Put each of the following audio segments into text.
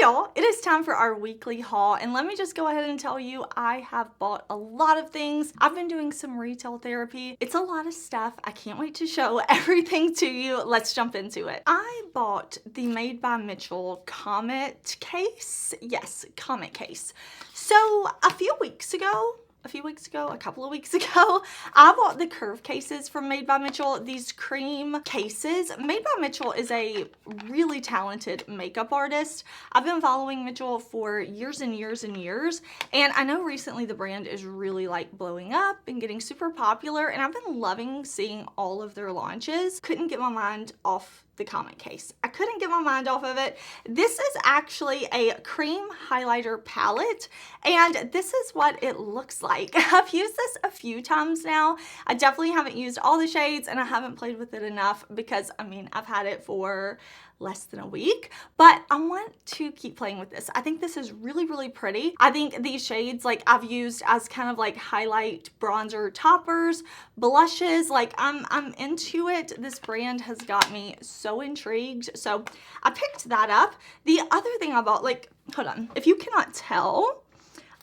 y'all, it is time for our weekly haul, and let me just go ahead and tell you I have bought a lot of things. I've been doing some retail therapy. It's a lot of stuff. I can't wait to show everything to you. Let's jump into it. I bought the Made by Mitchell Comet case. Yes, Comet case. So a couple of weeks ago, I bought the curve cases from Made by Mitchell, these cream cases. Made by Mitchell is a really talented makeup artist. I've been following Mitchell for years and years and years, and I know recently the brand is really like blowing up and getting super popular, and I've been loving seeing all of their launches. Couldn't get my mind off the Comet case. I couldn't get my mind off of it. This is actually a cream highlighter palette, and this is what it looks like. I've used this a few times now. I definitely haven't used all the shades, and I haven't played with it enough because, I mean, I've had it for less than a week, but I want to keep playing with this. I think this is really, really pretty. I think these shades, like, I've used as kind of like highlight bronzer toppers, blushes, like I'm into it. This brand has got me so intrigued. So I picked that up. The other thing I bought, like, hold on, if you cannot tell,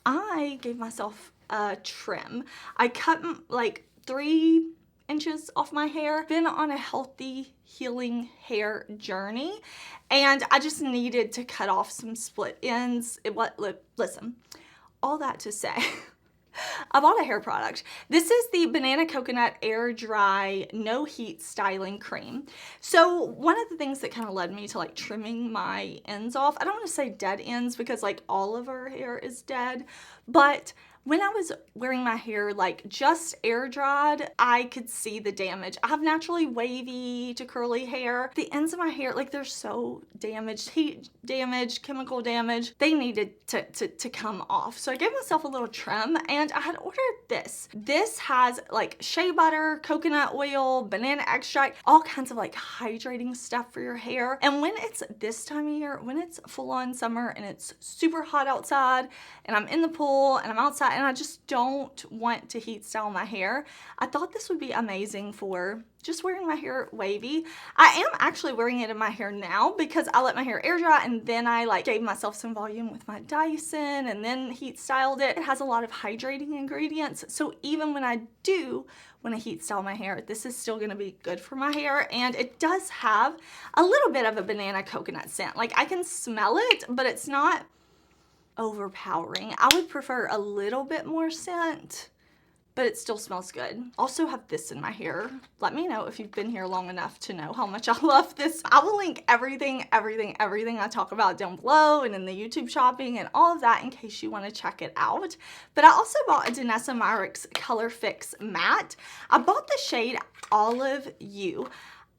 I gave myself a trim. I cut like 3 inches off my hair. Been on a healthy healing hair journey, and I just needed to cut off some split ends. Listen, all that to say, I bought a hair product. This is the Banana Coconut Air Dry No Heat Styling Cream. So one of the things that kind of led me to like trimming my ends off, I don't want to say dead ends because like all of our hair is dead, but when I was wearing my hair like just air dried, I could see the damage. I have naturally wavy to curly hair. The ends of my hair, like, they're so damaged, heat damage, chemical damage. They needed to come off. So I gave myself a little trim, and I had ordered this. This has like shea butter, coconut oil, banana extract, all kinds of like hydrating stuff for your hair. And when it's this time of year, when it's full on summer and it's super hot outside and I'm in the pool and I'm outside and I just don't want to heat style my hair, I thought this would be amazing for just wearing my hair wavy. I am actually wearing it in my hair now because I let my hair air dry, and then I like gave myself some volume with my Dyson and then heat styled it. It has a lot of hydrating ingredients, so even when I do want to heat style my hair, this is still going to be good for my hair. And it does have a little bit of a banana coconut scent. Like, I can smell it, but it's not overpowering. I would prefer a little bit more scent, but it still smells good. Also have this in my hair. Let me know if you've been here long enough to know how much I love this. I will link everything I talk about down below and in the YouTube shopping and all of that in case you want to check it out. But I also bought a Denona Color Fix Matte. I bought the shade Olive You.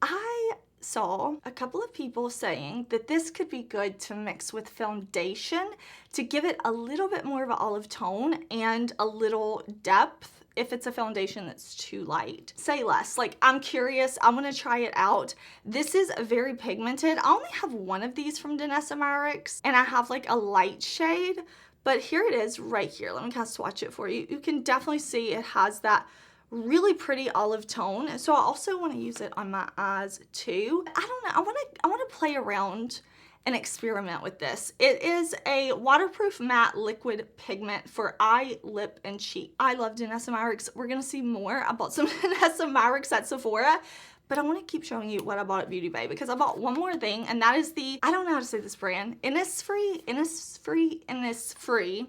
I saw a couple of people saying that this could be good to mix with foundation to give it a little bit more of an olive tone and a little depth if it's a foundation that's too light. Say less. Like, I'm curious. I want to try it out. This is very pigmented. I only have one of these from Denona, and I have like a light shade, but here it is right here. Let me kind of swatch it for you. You can definitely see it has that really pretty olive tone. So I also want to use it on my eyes too. I don't know, I want to play around and experiment with this. It is a waterproof matte liquid pigment for eye, lip, and cheek. I love Denona. We're gonna see more. I bought some Denona at Sephora, but I want to keep showing you what I bought at Beauty Bay because I bought one more thing, and that is the, I don't know how to say this brand, Innisfree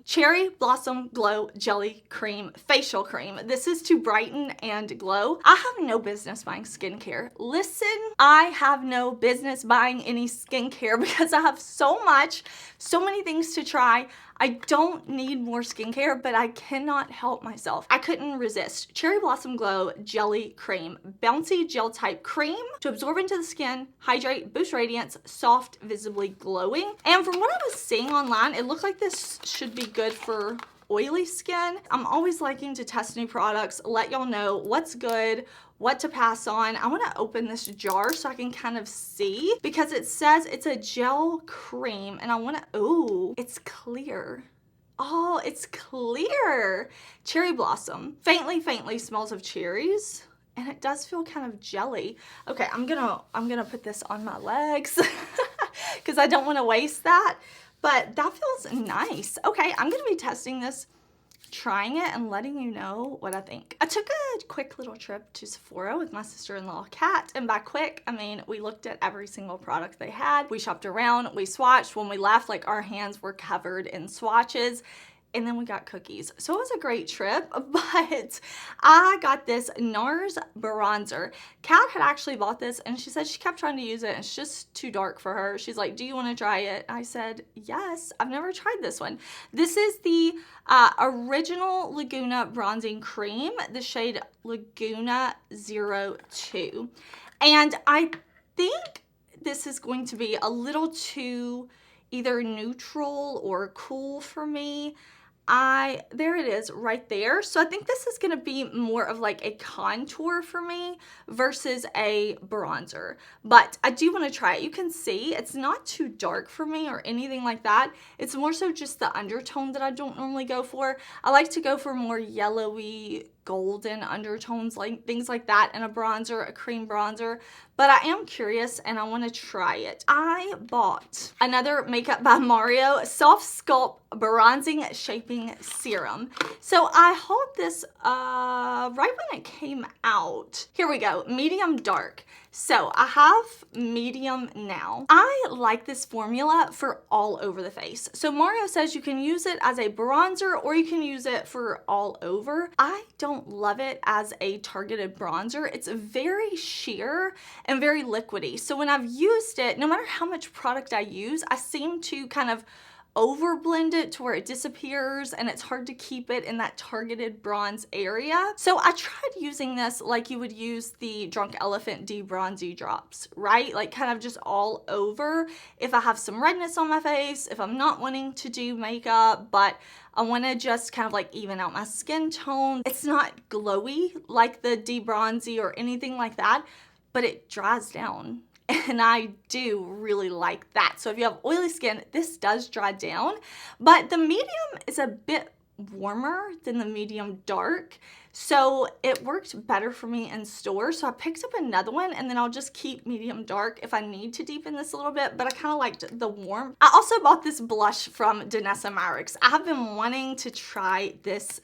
Cherry Blossom Glow Jelly Cream Facial Cream. This is to brighten and glow. I have no business buying skincare. Listen, I have no business buying any skincare because I have so many things to try. I don't need more skincare, but I cannot help myself. I couldn't resist. Cherry Blossom Glow Jelly Cream. Bouncy gel type cream to absorb into the skin, hydrate, boost radiance, soft, visibly glowing. And from what I was seeing online, it looked like this should be good for oily skin. I'm always liking to test new products, let y'all know what's good, what to pass on. I want to open this jar so I can kind of see, because it says it's a gel cream, and I want to, ooh, it's clear. Oh, it's clear. Cherry Blossom. Faintly smells of cherries, and it does feel kind of jelly. Okay, I'm gonna put this on my legs because I don't want to waste that. but that feels nice. Okay, I'm gonna be testing this, trying it, and letting you know what I think. I took a quick little trip to Sephora with my sister-in-law Kat, and by quick I mean we looked at every single product they had. We shopped around, we swatched. When we left, like, our hands were covered in swatches, and then we got cookies. So it was a great trip, but I got this NARS bronzer. Kat had actually bought this, and she said she kept trying to use it and it's just too dark for her. She's like, do you want to try it? I said, yes. I've never tried this one. This is the original Laguna bronzing cream, the shade Laguna 02. And I think this is going to be a little too either neutral or cool for me. There it is right there. So I think this is going to be more of like a contour for me versus a bronzer, but I do want to try it. You can see it's not too dark for me or anything like that. It's more so just the undertone that I don't normally go for. I like to go for more yellowy, golden undertones, like things like that in a bronzer, a cream bronzer. But I am curious and I want to try it. I bought another Makeup by Mario Soft Sculpt Bronzing Shaping Serum. So I hauled this right when it came out. Here we go, medium dark. So I have medium now. I like this formula for all over the face. So Mario says you can use it as a bronzer or you can use it for all over. I don't love it as a targeted bronzer. It's very sheer and very liquidy. So when I've used it, no matter how much product I use, I seem to kind of over blend it to where it disappears and it's hard to keep it in that targeted bronze area. So I tried using this like you would use the Drunk Elephant De-Bronzy drops, right? Like kind of just all over. If I have some redness on my face, if I'm not wanting to do makeup, but I want to just kind of like even out my skin tone. It's not glowy like the De-Bronzy or anything like that, but it dries down. And I do really like that. So if you have oily skin, this does dry down, but the medium is a bit warmer than the medium dark. So it worked better for me in store. So I picked up another one and then I'll just keep medium dark if I need to deepen this a little bit, but I kind of liked the warmth. I also bought this blush from Denona. I have been wanting to try this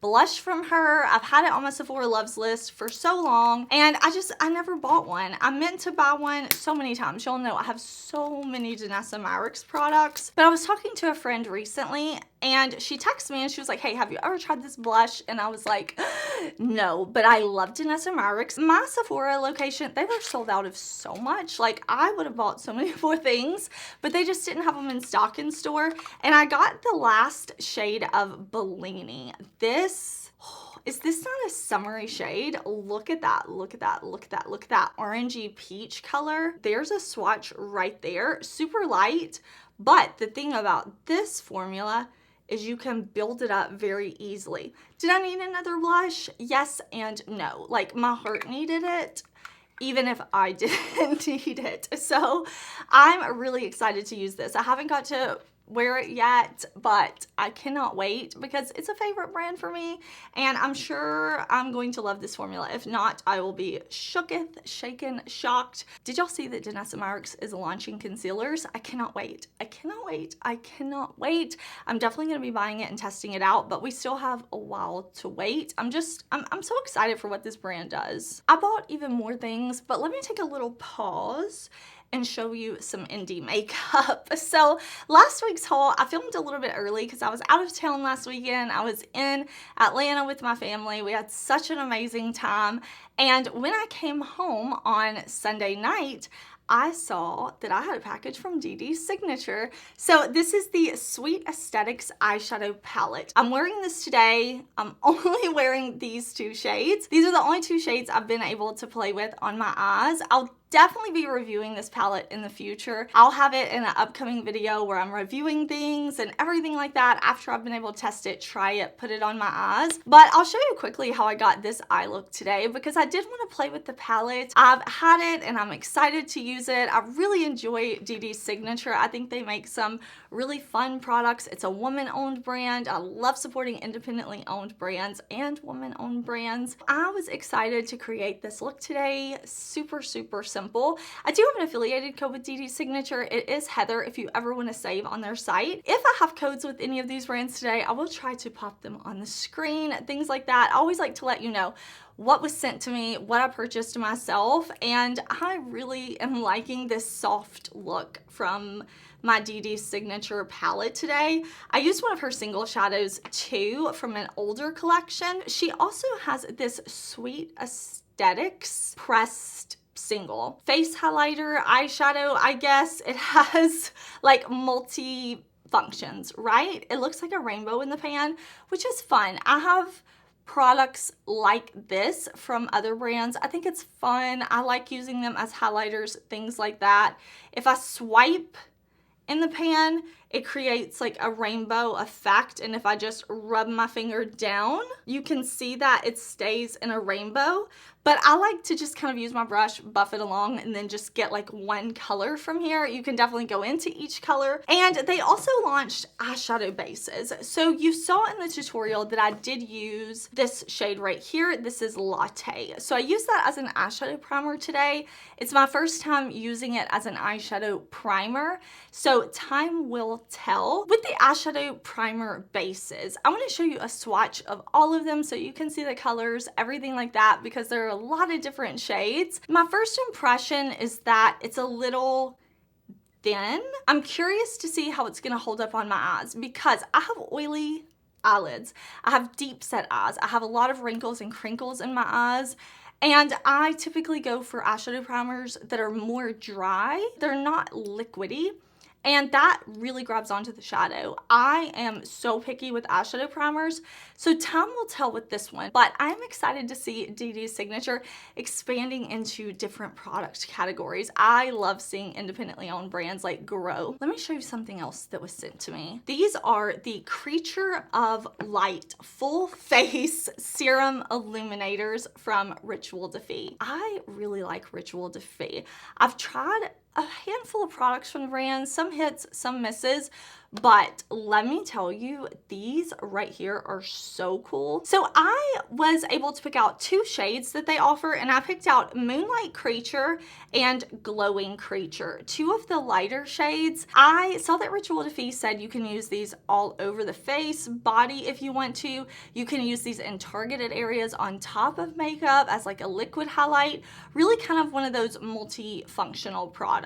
blush from her. I've had it on my Sephora Loves list for so long and I never bought one. I meant to buy one so many times. Y'all know I have so many Denona products, but I was talking to a friend recently and she texted me and she was like, hey, have you ever tried this blush? And I was like, no, but I love Denona. My Sephora location, they were sold out of so much. Like I would have bought so many more things, but they just didn't have them in stock in store. And I got the last shade of Bellini. Is this not a summery shade? Look at that, look at that, look at that, look at that orangey peach color. There's a swatch right there, super light. But the thing about this formula is you can build it up very easily. Did I need another blush? Yes and no. Like my heart needed it, even if I didn't need it. So I'm really excited to use this. I haven't got to wear it yet, but I cannot wait because it's a favorite brand for me and I'm sure I'm going to love this formula. If not, I will be shooketh, shaken, shocked. Did y'all see that Denona is launching concealers? I cannot wait. I cannot wait. I cannot wait. I'm definitely going to be buying it and testing it out, but we still have a while to wait. I'm so excited for what this brand does. I bought even more things, but let me take a little pause and show you some indie makeup. So last week's haul, I filmed a little bit early because I was out of town last weekend. I was in Atlanta with my family. We had such an amazing time. And when I came home on Sunday night, I saw that I had a package from DeDe's Signature. So this is the Sweet Aesthetics eyeshadow palette. I'm wearing this today. I'm only wearing these two shades. These are the only two shades I've been able to play with on my eyes. I'll definitely be reviewing this palette in the future. I'll have it in an upcoming video where I'm reviewing things and everything like that after I've been able to test it, try it, put it on my eyes. But I'll show you quickly how I got this eye look today because I did want to play with the palette. I've had it and I'm excited to use it. I really enjoy DeDe's Signature. I think they make some really fun products. It's a woman-owned brand. I love supporting independently owned brands and woman-owned brands. I was excited to create this look today. Super, super simple. simple. I do have an affiliated code with DeDe Signature. It is Heather if you ever want to save on their site. If I have codes with any of these brands today, I will try to pop them on the screen, things like that. I always like to let you know what was sent to me, what I purchased myself, and I really am liking this soft look from my DeDe Signature palette today. I used one of her single shadows too from an older collection. She also has this Sweet Aesthetics pressed single face highlighter, eyeshadow, I guess. It has like multi functions, right? It looks like a rainbow in the pan, which is fun. I have products like this from other brands. I think it's fun. I like using them as highlighters, things like that. If I swipe in the pan, it creates like a rainbow effect, and if I just rub my finger down, you can see that it stays in a rainbow. But I like to just kind of use my brush, buff it along, and then just get like one color from here. You can definitely go into each color. And they also launched eyeshadow bases. So you saw in the tutorial that I did use this shade right here. This is Latte. So I used that as an eyeshadow primer today. It's my first time using it as an eyeshadow primer, so time will tell. With the eyeshadow primer bases, I want to show you a swatch of all of them so you can see the colors, everything like that, because there are a lot of different shades. My first impression is that it's a little thin. I'm curious to see how it's going to hold up on my eyes because I have oily eyelids. I have deep set eyes. I have a lot of wrinkles and crinkles in my eyes. And I typically go for eyeshadow primers that are more dry. They're not liquidy. And that really grabs onto the shadow. I am so picky with eyeshadow primers, so time will tell with this one. But I'm excited to see DeDe Signature expanding into different product categories. I love seeing independently owned brands like Grow. Let me show you something else that was sent to me. These are the Creature of Light Full Face Serum Illuminators from Rituel de Fille. I really like Rituel de Fille. I've tried a handful of products from the brand, some hits, some misses, but let me tell you, these right here are so cool. So I was able to pick out two shades that they offer, and I picked out Moonlight Creature and Glowing Creature, two of the lighter shades. I saw that Rituel de Fille said you can use these all over the face, body if you want to. You can use these in targeted areas on top of makeup as like a liquid highlight, really kind of one of those multifunctional products.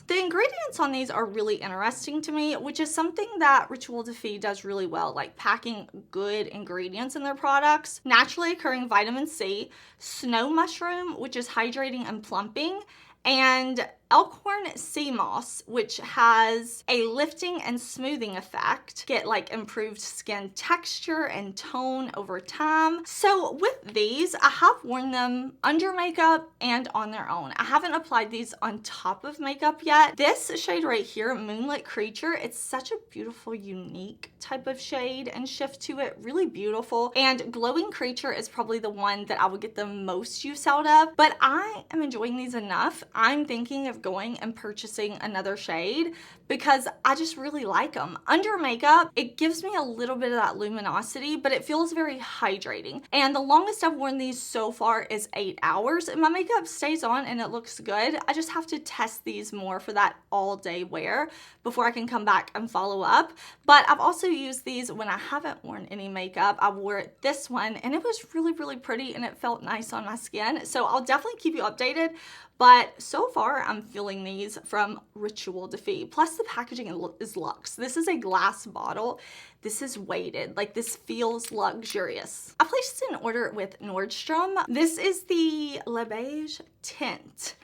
The ingredients on these are really interesting to me, which is something that Rituel de Fille does really well, like packing good ingredients in their products. Naturally occurring vitamin C, snow mushroom, which is hydrating and plumping, and elkhorn sea moss, which has a lifting and smoothing effect. Get like improved skin texture and tone over time. So with these, I have worn them under makeup and on their own. I haven't applied these on top of makeup yet. This shade right here, Moonlit Creature, it's such a beautiful, unique type of shade and shift to it. Really beautiful. And Glowing Creature is probably the one that I would get the most use out of, but I am enjoying these enough. I'm thinking of going and purchasing another shade because I just really like them. Under makeup, it gives me a little bit of that luminosity, but it feels very hydrating. And the longest I've worn these so far is 8 hours, and my makeup stays on and it looks good. I just have to test these more for that all day wear before I can come back and follow up. But I've also used these when I haven't worn any makeup. I wore this one and it was really, really pretty and it felt nice on my skin. So I'll definitely keep you updated. But so far, I'm feeling these from Rituel de Fille. Plus, the packaging is luxe. This is a glass bottle. This is weighted. Like, this feels luxurious. I placed an order with Nordstrom. This is the Le Beige Tint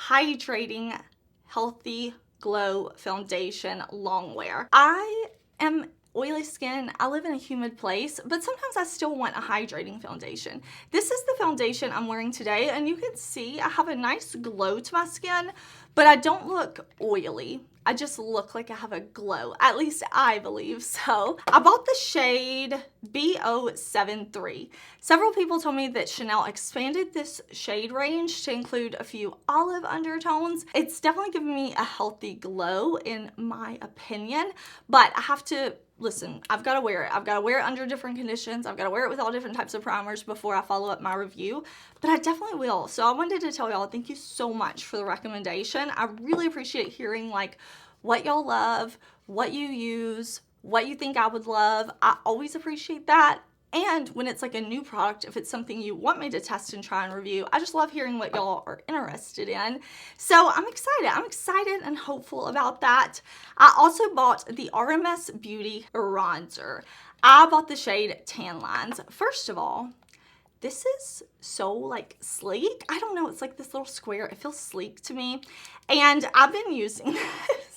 Hydrating Healthy Glow Foundation Longwear. I am oily skin. I live in a humid place, but sometimes I still want a hydrating foundation. This is the foundation I'm wearing today, and you can see I have a nice glow to my skin, but I don't look oily. I just look like I have a glow. At least I believe so. I bought the shade B073. Several people told me that Chanel expanded this shade range to include a few olive undertones. It's definitely giving me a healthy glow in my opinion, but I have to listen, I've got to wear it. I've got to wear it under different conditions. I've got to wear it with all different types of primers before I follow up my review, but I definitely will. So I wanted to tell y'all, thank you so much for the recommendation. I really appreciate hearing like what y'all love, what you use, what you think I would love. I always appreciate that. And when it's like a new product, if it's something you want me to test and try and review, I just love hearing what y'all are interested in. So I'm excited and hopeful about that. I also bought the RMS Beauty Bronzer. I bought the shade Tan Lines. First of all, this is so like sleek. I don't know, it's like this little square. It feels sleek to me. And I've been using this.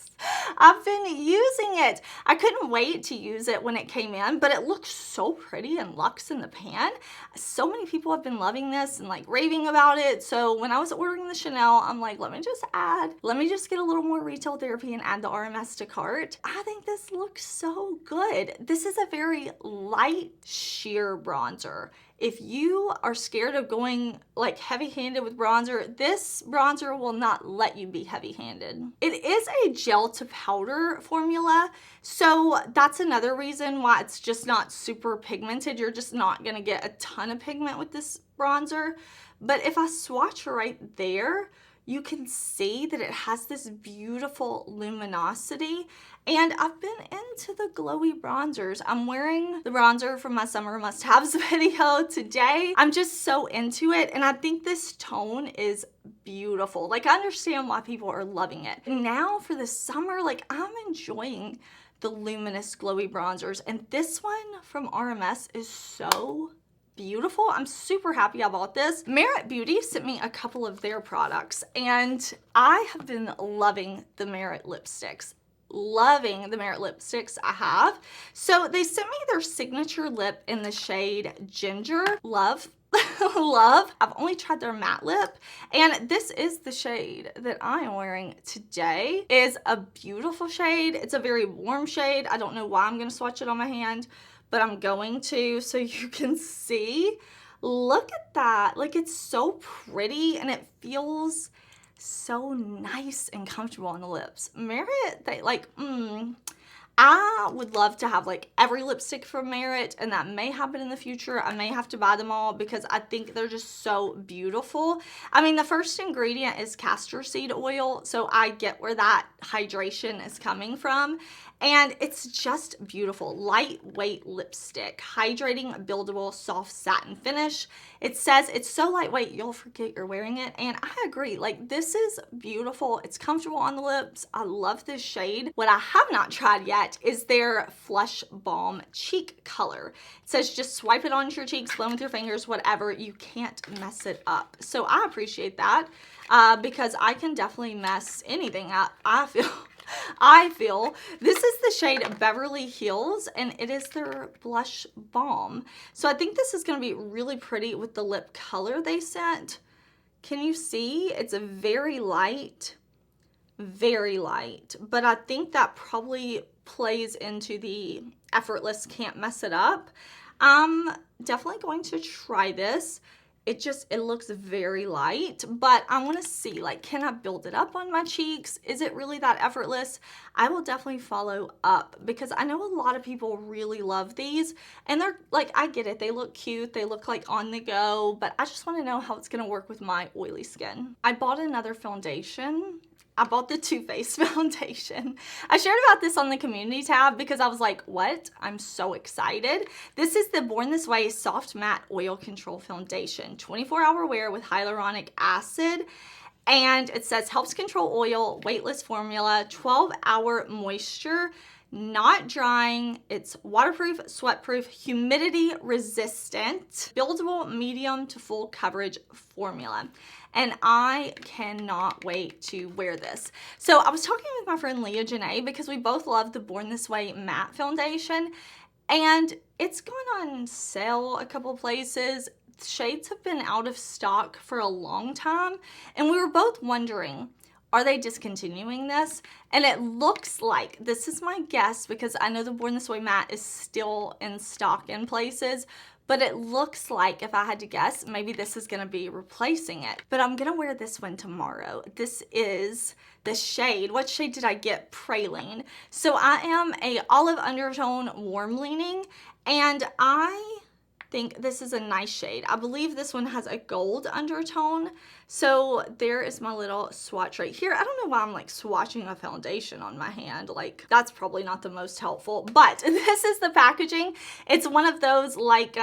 I've been using it. I couldn't wait to use it when it came in, but it looks so pretty and luxe in the pan. So many people have been loving this and like raving about it. So when I was ordering the Chanel, I'm like, let me just get a little more retail therapy and add the RMS to cart. I think this looks so good. This is a very light sheer bronzer. If you are scared of going like heavy-handed with bronzer, this bronzer will not let you be heavy-handed. It is a gel to powder formula, so that's another reason why it's just not super pigmented. You're just not gonna get a ton of pigment with this bronzer. But if I swatch right there, you can see that it has this beautiful luminosity. And I've been into the glowy bronzers. I'm wearing the bronzer from my summer must-haves video today. I'm just so into it, and I think this tone is beautiful. Like, I understand why people are loving it. Now for the summer, like, I'm enjoying the luminous glowy bronzers, and this one from RMS is so beautiful. I'm super happy I bought this. Merit Beauty sent me a couple of their products, and I have been loving the Merit lipsticks. Loving the Merit lipsticks I have. So they sent me their signature lip in the shade Ginger. Love. Love. I've only tried their matte lip, and this is the shade that I am wearing today. It is a beautiful shade. It's a very warm shade. I don't know why I'm going to swatch it on my hand, but I'm going to so you can see. Look at that. Like, it's so pretty, and it feels so nice and comfortable on the lips. Merit, they like, I would love to have like every lipstick from Merit, and that may happen in the future. I may have to buy them all because I think they're just so beautiful. I mean, the first ingredient is castor seed oil, so I get where that hydration is coming from. And it's just beautiful. Lightweight lipstick, hydrating, buildable, soft satin finish. It says it's so lightweight you'll forget you're wearing it, and I agree. Like, this is beautiful. It's comfortable on the lips. I love this shade. What I have not tried yet is their Flush Balm cheek color. It says just swipe it onto your cheeks, blend with your fingers, whatever. You can't mess it up. So I appreciate that because I can definitely mess anything up, I feel. This is the shade Beverly Hills, and it is their blush balm. So I think this is going to be really pretty with the lip color they sent. Can you see? It's a very light, but I think that probably plays into the effortless, can't mess it up. I'm definitely going to try this. It looks very light, but I want to see, like, can I build it up on my cheeks? Is it really that effortless? I will definitely follow up because I know a lot of people really love these, and they're like, I get it. They look cute. They look like on the go, but I just want to know how it's going to work with my oily skin. I bought another foundation. I bought the Too Faced foundation. I shared about this on the community tab because I was like, what? I'm so excited. This is the Born This Way Soft Matte Oil Control Foundation. 24-hour wear with hyaluronic acid. And it says helps control oil, weightless formula, 12-hour moisture, not drying. It's waterproof, sweatproof, humidity resistant, buildable medium to full coverage formula. And I cannot wait to wear this. So I was talking with my friend Leah Janae because we both love the Born This Way matte foundation, and it's going on sale a couple places. Shades have been out of stock for a long time, and we were both wondering, are they discontinuing this? And it looks like, this is my guess because I know the Born This Way matte is still in stock in places, but it looks like, if I had to guess, maybe this is gonna be replacing it. But I'm gonna wear this one tomorrow. This is the shade. What shade did I get? Praline. So I am a olive undertone, warm leaning, and I think this is a nice shade. I believe this one has a gold undertone. So there is my little swatch right here. I don't know why I'm like swatching a foundation on my hand. Like, that's probably not the most helpful, but this is the packaging. It's one of those like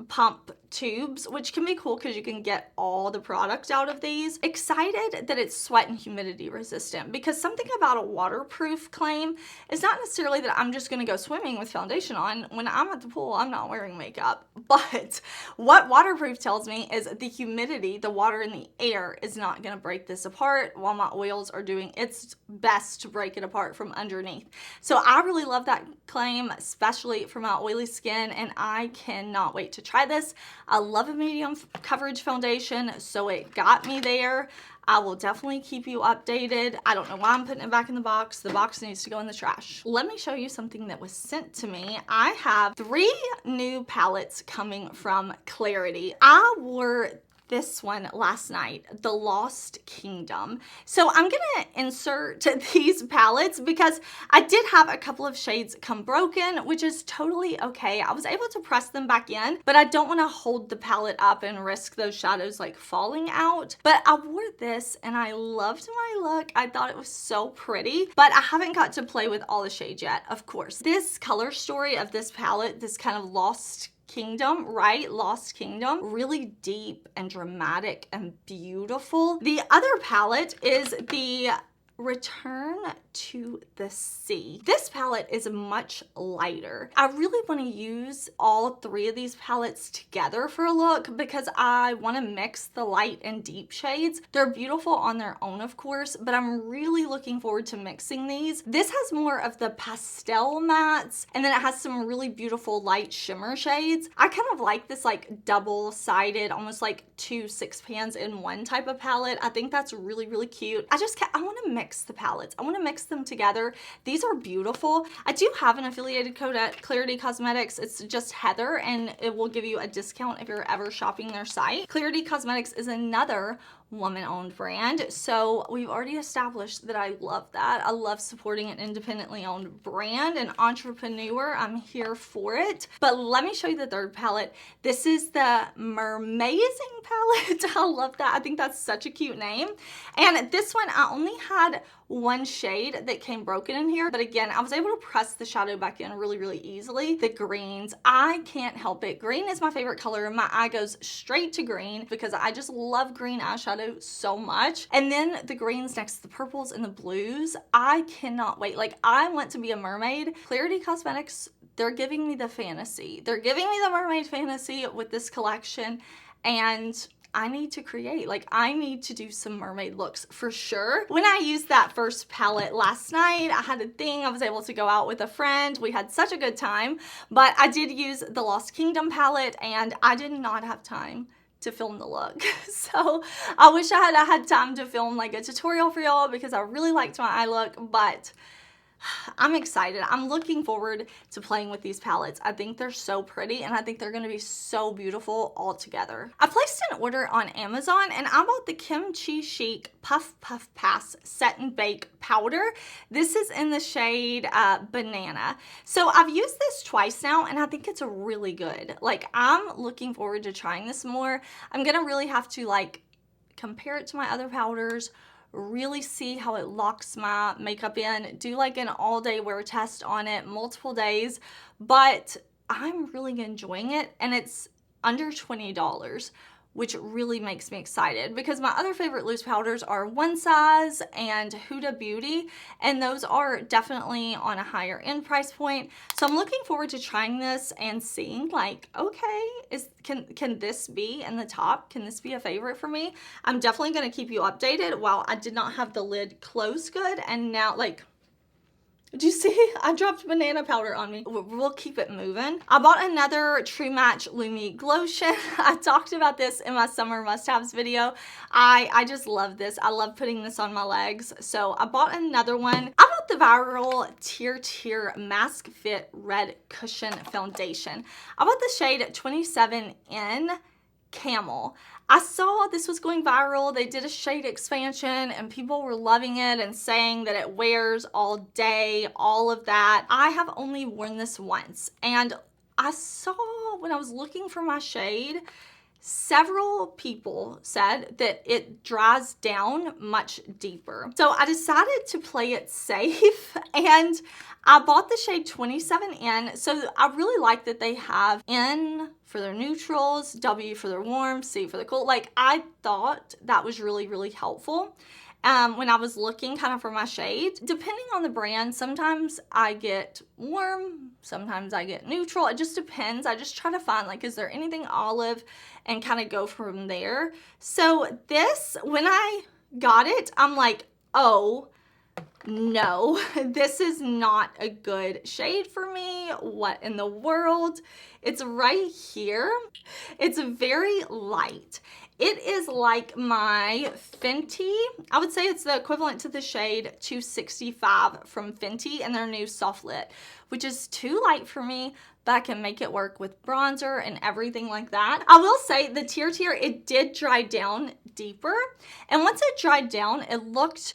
pump tubes, which can be cool because you can get all the products out of these. Excited that it's sweat and humidity resistant, because something about a waterproof claim is not necessarily that I'm just gonna go swimming with foundation on. When I'm at the pool, I'm not wearing makeup. But what waterproof tells me is the humidity, the water in the air, is not gonna break this apart while my oils are doing its best to break it apart from underneath. So I really love that claim, especially for my oily skin, and I cannot wait to try this. I love a medium coverage foundation, so it got me there. I will definitely keep you updated. I don't know why I'm putting it back in the box. The box needs to go in the trash. Let me show you something that was sent to me. I have 3 new palettes coming from Klarity. I wore this one last night, the Lost Kingdom. So I'm gonna insert these palettes because I did have a couple of shades come broken, which is totally okay. I was able to press them back in, but I don't want to hold the palette up and risk those shadows like falling out. But I wore this and I loved my look. I thought it was so pretty, but I haven't got to play with all the shades yet, of course. This color story of this palette, this kind of Lost Kingdom, right? Lost Kingdom, really deep and dramatic and beautiful. The other palette is the Return to the Sea. This palette is much lighter. I really want to use all 3 of these palettes together for a look because I want to mix the light and deep shades. They're beautiful on their own, of course, but I'm really looking forward to mixing these. This has more of the pastel mattes, and then it has some really beautiful light shimmer shades. I kind of like this like double-sided, almost like 2 6 pans in one type of palette. I think that's really, really cute. I want to mix the palettes. I want to mix them together. These are beautiful. I do have an affiliated code at Klarity Cosmetics. It's just Heather, and it will give you a discount if you're ever shopping their site. Klarity Cosmetics is another woman-owned brand, so we've already established that I love that. I love supporting an independently owned brand, an entrepreneur. I'm here for it. But let me show you the third palette. This is the Mermaizing palette. I love that. I think that's such a cute name. And this one, I only had 1 shade that came broken in here, but again, I was able to press the shadow back in really, really easily. The greens, I can't help it. Green is my favorite color. My eye goes straight to green because I just love green eyeshadow so much. And then the greens next to the purples and the blues, I cannot wait. Like, I want to be a mermaid. Klarity Cosmetics, they're giving me the fantasy. They're giving me the mermaid fantasy with this collection, and I need to create. Like, I need to do some mermaid looks for sure. When I used that first palette last night, I had a thing. I was able to go out with a friend. We had such a good time, but I did use the Lost Kingdom palette, and I did not have time to film the look. So I wish I had time to film like a tutorial for y'all because I really liked my eye look, but I'm excited. I'm looking forward to playing with these palettes. I think they're so pretty, and I think they're going to be so beautiful all together. I placed an order on Amazon, and I bought the Kimchi Chic Puff Puff Pass Set and Bake Powder. This is in the shade Banana. So I've used this twice now, and I think it's really good. Like, I'm looking forward to trying this more. I'm going to really have to like compare it to my other powders, really see how it locks my makeup in, do like an all-day wear test on it, multiple days, but I'm really enjoying it, and it's under $20, which really makes me excited because my other favorite loose powders are One Size and Huda Beauty, and those are definitely on a higher end price point. So I'm looking forward to trying this and seeing like, okay, can this be in the top? Can this be a favorite for me? I'm definitely going to keep you updated. While I did not have the lid closed good, and now like, do you see? I dropped banana powder on me. We'll keep it moving. I bought another True Match Lumi Glotion. I talked about this in my summer must-haves video. I just love this. I love putting this on my legs. So I bought another one. I bought bought the viral TirTir Mask Fit Red Cushion Foundation. I bought the shade 27N Camel. I saw this was going viral. They did a shade expansion and people were loving it and saying that it wears all day, all of that. I have only worn this once, and I saw when I was looking for my shade, several people said that it dries down much deeper. So I decided to play it safe and I bought the shade 27N. So I really like that they have N for their neutrals, W for their warm, C for the cool. Like, I thought that was really, really helpful. When I was looking kind of for my shade, depending on the brand, sometimes I get warm, sometimes I get neutral. It just depends. I just try to find, like, is there anything olive, and kind of go from there. So this, when I got it, I'm like, oh no, this is not a good shade for me. What in the world? It's right here. It's very light. It is like my Fenty. I would say it's the equivalent to the shade 265 from Fenty and their new Soft Lit, which is too light for me, but I can make it work with bronzer and everything like that. I will say the TirTir, it did dry down deeper. And once it dried down, it looked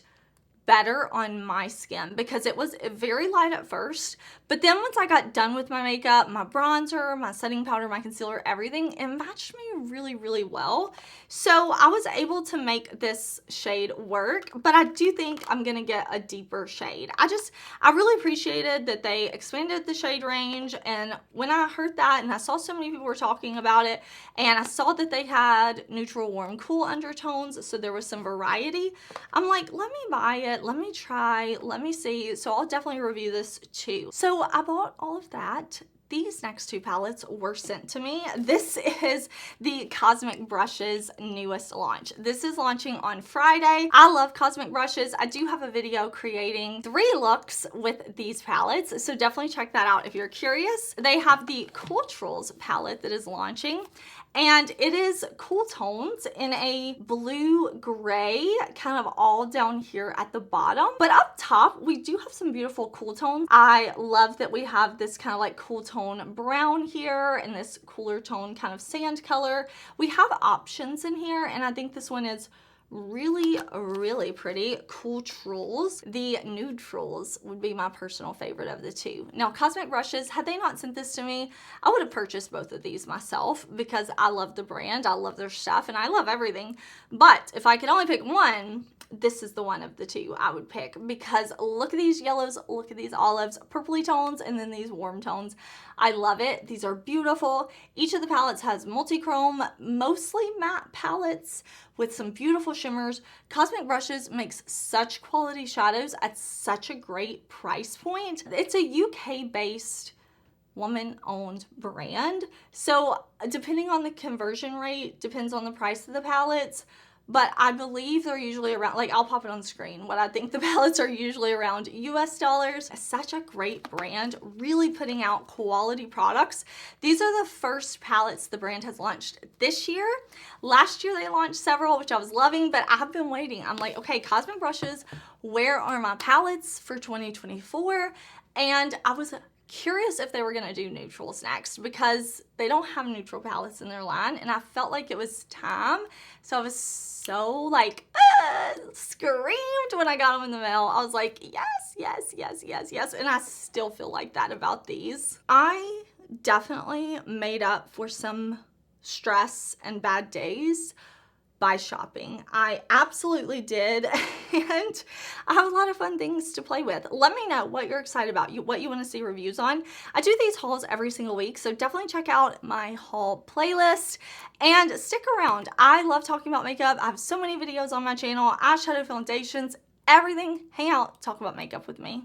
better on my skin because it was very light at first, but then once I got done with my makeup, my bronzer, my setting powder, my concealer, everything, it matched me really, really well. So I was able to make this shade work, but I do think I'm gonna get a deeper shade. I really appreciated that they expanded the shade range, and when I heard that and I saw so many people were talking about it, and I saw that they had neutral, warm, cool undertones, so there was some variety, I'm like, let me buy it, let me try, let me see. So I'll definitely review this too. So I bought all of that. These next two palettes were sent to me. This is the Cosmic Brushes newest launch. This is launching on Friday. I love Cosmic Brushes. I do have a video creating 3 looks with these palettes, so definitely check that out if you're curious. They have the Culturals palette that is launching, and it is cool tones in a blue gray, kind of all down here at the bottom. But up top, we do have some beautiful cool tones. I love that we have this kind of like cool tone brown here and this cooler tone kind of sand color. We have options in here, and I think this one is really, really pretty. Culturals. The Neutrals would be my personal favorite of the two. Now, Cosmic Brushes, had they not sent this to me, I would have purchased both of these myself because I love the brand, I love their stuff, and I love everything. But if I could only pick one, this is the one of the two I would pick, because look at these yellows, look at these olives, purpley tones, and then these warm tones. I love it. These are beautiful. Each of the palettes has multi-chrome, mostly matte palettes with some beautiful shimmers. Cosmic Brushes makes such quality shadows at such a great price point. It's a UK-based woman-owned brand, so depending on the conversion rate, depends on the price of the palettes. But I believe they're usually around, like, I'll pop it on the screen, what I think the palettes are usually around US dollars. Such a great brand, really putting out quality products. These are the first palettes the brand has launched this year. Last year they launched several, which I was loving, but I've been waiting. I'm like, okay, Cosmic Brushes, where are my palettes for 2024? And I was curious if they were gonna do neutrals next, because they don't have neutral palettes in their line, and I felt like it was time. So I was so like screamed when I got them in the mail. I was like, yes, yes, yes, yes, yes. And I still feel like that about these. I definitely made up for some stress and bad days by shopping. I absolutely did, and I have a lot of fun things to play with. Let me know what you're excited about, what you want to see reviews on. I do these hauls every single week, so definitely check out my haul playlist and stick around. I love talking about makeup. I have so many videos on my channel, eyeshadow, foundations, everything. Hang out, talk about makeup with me.